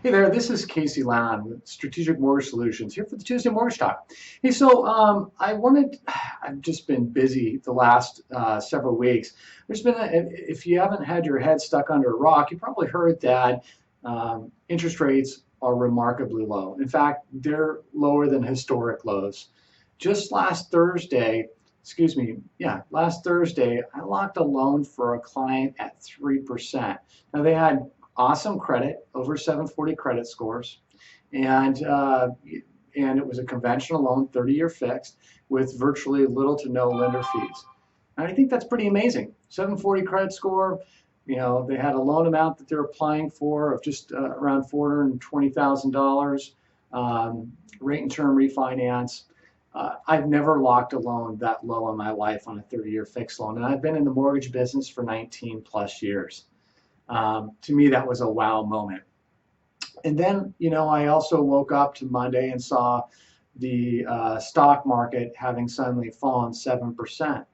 Hey there, this is Casey Lamb with Strategic Mortgage Solutions here for the Tuesday Mortgage Talk. Hey, I've just been busy the last several weeks. If you haven't had your head stuck under a rock, you probably heard that interest rates are remarkably low. In fact, they're lower than historic lows. Just last Thursday, I locked a loan for a client at 3%. Now they had awesome credit, over 740 credit scores, and uh, and it was a conventional loan, 30-year fixed, with virtually little to no lender fees. And I think that's pretty amazing. 740 credit score. They had a loan amount that they're applying for of just around $420,000. Rate and term refinance. I've never locked a loan that low in my life on a 30-year fixed loan, and I've been in the mortgage business for 19 plus years. To me, that was a wow moment. And then, I also woke up to Monday and saw the stock market having suddenly fallen 7%.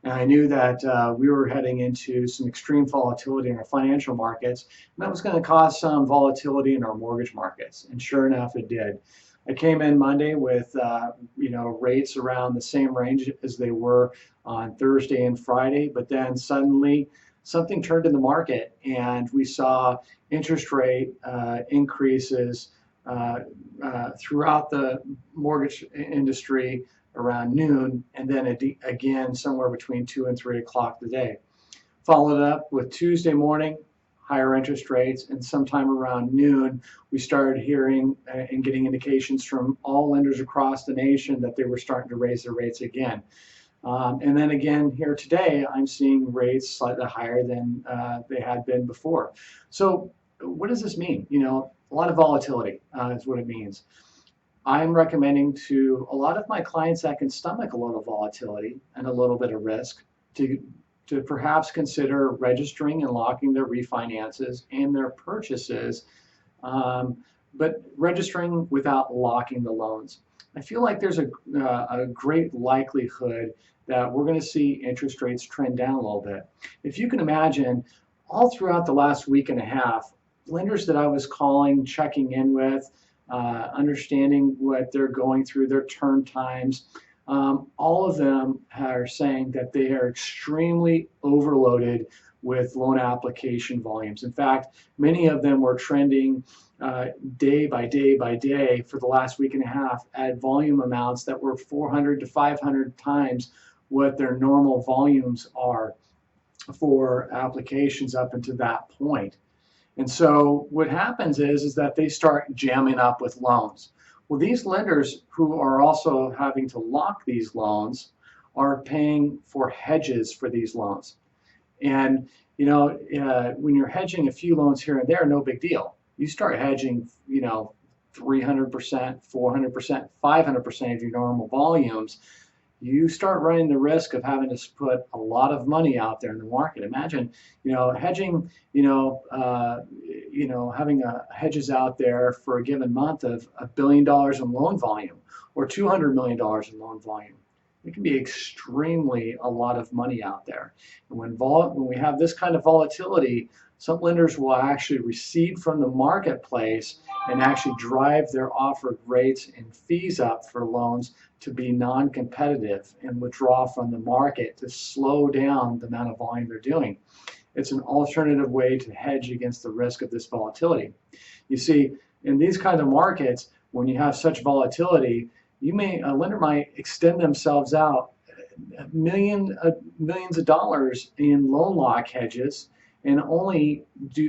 And I knew that we were heading into some extreme volatility in our financial markets, and that was going to cause some volatility in our mortgage markets. And sure enough, it did. I came in Monday with rates around the same range as they were on Thursday and Friday, but then suddenly something turned in the market, and we saw interest rate increases throughout the mortgage industry around noon, and then again somewhere between 2 and 3 o'clock today. Followed up with Tuesday morning, higher interest rates, and sometime around noon, we started hearing and getting indications from all lenders across the nation that they were starting to raise their rates again. And then again here today, I'm seeing rates slightly higher than they had been before. So what does this mean? A lot of volatility is what it means. I'm recommending to a lot of my clients that can stomach a little volatility and a little bit of risk to perhaps consider registering and locking their refinances and their purchases, but registering without locking the loans. I feel like there's a great likelihood that we're going to see interest rates trend down a little bit. If you can imagine, all throughout the last week and a half, lenders that I was calling, checking in with, understanding what they're going through, their turn times, all of them are saying that they are extremely overloaded with loan application volumes. In fact, many of them were trending day by day by day for the last week and a half at volume amounts that were 400 to 500 times what their normal volumes are for applications up until that point. And so what happens is that they start jamming up with loans. Well, these lenders who are also having to lock these loans are paying for hedges for these loans. And when you're hedging a few loans here and there, no big deal. You start hedging, 300%, 400%, 500% of your normal movements, you start running the risk of having to put a lot of money out there in the market. Imagine, hedging, having hedges out there for a given month of $1 billion in loan volume or $200 million in loan volume. It can be extremely a lot of money out there. And when we have this kind of volatility, some lenders will actually recede from the marketplace and actually drive their offered rates and fees up for loans to be non-competitive and withdraw from the market to slow down the amount of volume they're doing. It's an alternative way to hedge against the risk of this volatility. You see, in these kind of markets, when you have such volatility, a lender might extend themselves out millions of dollars in loan lock hedges, and only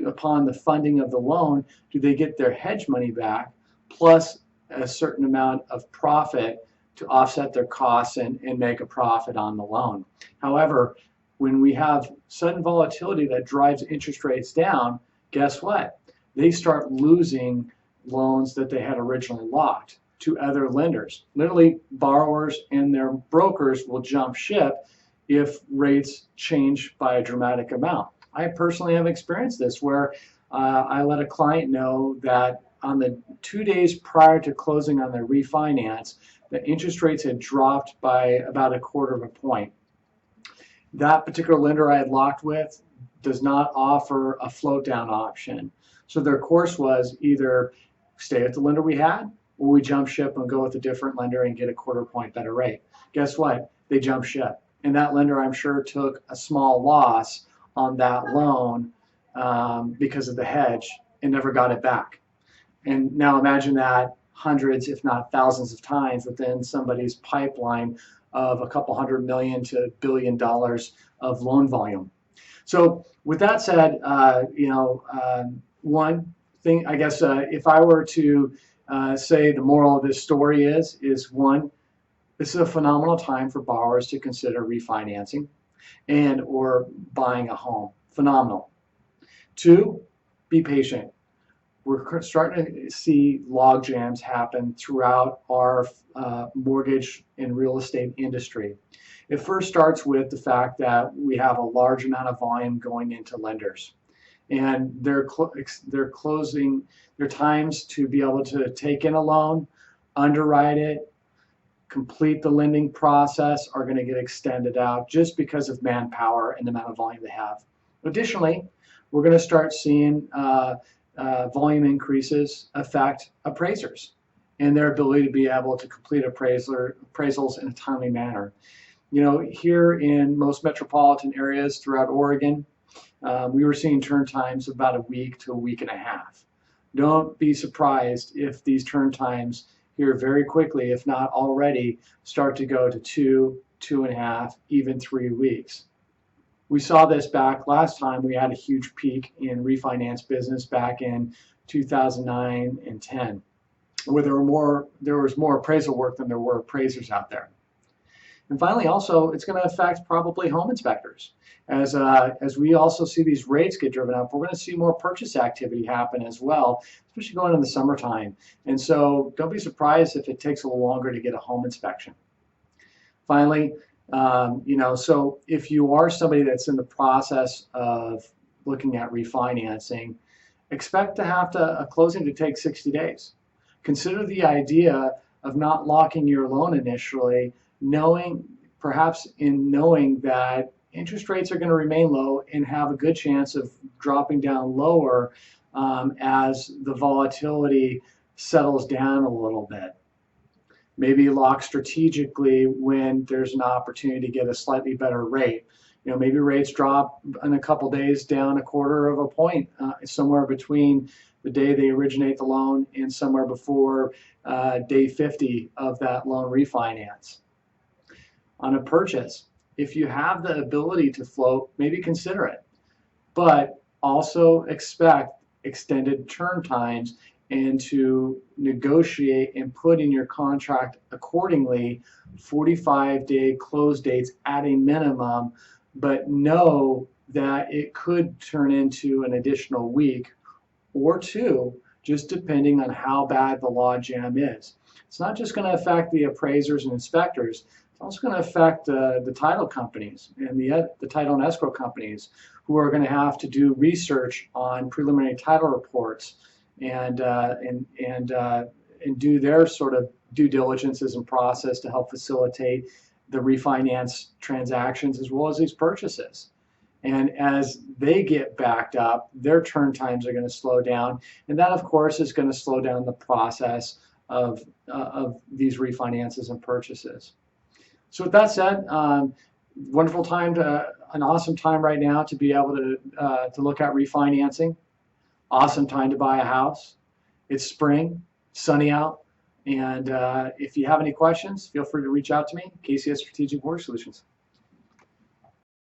upon the funding of the loan do they get their hedge money back, plus a certain amount of profit to offset their costs and make a profit on the loan. However, when we have sudden volatility that drives interest rates down, guess what? They start losing loans that they had originally locked to other lenders. Literally, borrowers and their brokers will jump ship if rates change by a dramatic amount. I personally have experienced this where I let a client know that on the 2 days prior to closing on their refinance, the interest rates had dropped by about 1/4 of a point. That particular lender I had locked with does not offer a float down option. So their course was either stay at the lender we had, or we jump ship and go with a different lender and get a quarter point better rate. Guess what? They jumped ship. And that lender, I'm sure, took a small loss on that loan because of the hedge and never got it back. And now imagine that hundreds, if not thousands of times within somebody's pipeline of a couple $100 million to $1 billion of loan volume. So with that said, one thing, I guess, if I were to say the moral of this story is one, this is a phenomenal time for borrowers to consider refinancing and or buying a home. Phenomenal. Two, be patient. We're starting to see log jams happen throughout our mortgage and real estate industry. It first starts with the fact that we have a large amount of volume going into lenders, and they're closing their times to be able to take in a loan, underwrite it, complete the lending process are going to get extended out just because of manpower and the amount of volume they have. Additionally, we're going to start seeing volume increases affect appraisers and their ability to be able to complete appraisals in a timely manner. Here in most metropolitan areas throughout Oregon, we were seeing turn times of about a week to a week and a half. Don't be surprised if these turn times here very quickly, if not already, start to go to 2.5, even 3 weeks. We saw this back last time we had a huge peak in refinance business back in 2009 and 10, where there was more appraisal work than there were appraisers out there. And finally, also, it's going to affect probably home inspectors. As we also see these rates get driven up, we're going to see more purchase activity happen as well, especially going in the summertime. And so don't be surprised if it takes a little longer to get a home inspection. Finally, so if you are somebody that's in the process of looking at refinancing, expect to have a closing to take 60 days. Consider the idea of not locking your loan initially, knowing that interest rates are going to remain low and have a good chance of dropping down lower as the volatility settles down a little bit. Maybe lock strategically when there's an opportunity to get a slightly better rate. Maybe rates drop in a couple days down a quarter of a point, somewhere between the day they originate the loan and somewhere before day 50 of that loan refinance. On a purchase, if you have the ability to float, maybe consider it, but also expect extended turn times and to negotiate and put in your contract accordingly 45-day close dates at a minimum, but know that it could turn into an additional week or two, just depending on how bad the log jam is. It's not just going to affect the appraisers and inspectors, it's also going to affect the title companies and the title and escrow companies who are going to have to do research on preliminary title reports and do their sort of due diligences and process to help facilitate the refinance transactions as well as these purchases. And as they get backed up, their turn times are going to slow down, and that, of course, is going to slow down the process of these refinances and purchases. So with that said, wonderful time an awesome time right now to be able to look at refinancing. Awesome time to buy a house. It's spring, sunny out, and if you have any questions, feel free to reach out to me, KCS Strategic Mortgage Solutions.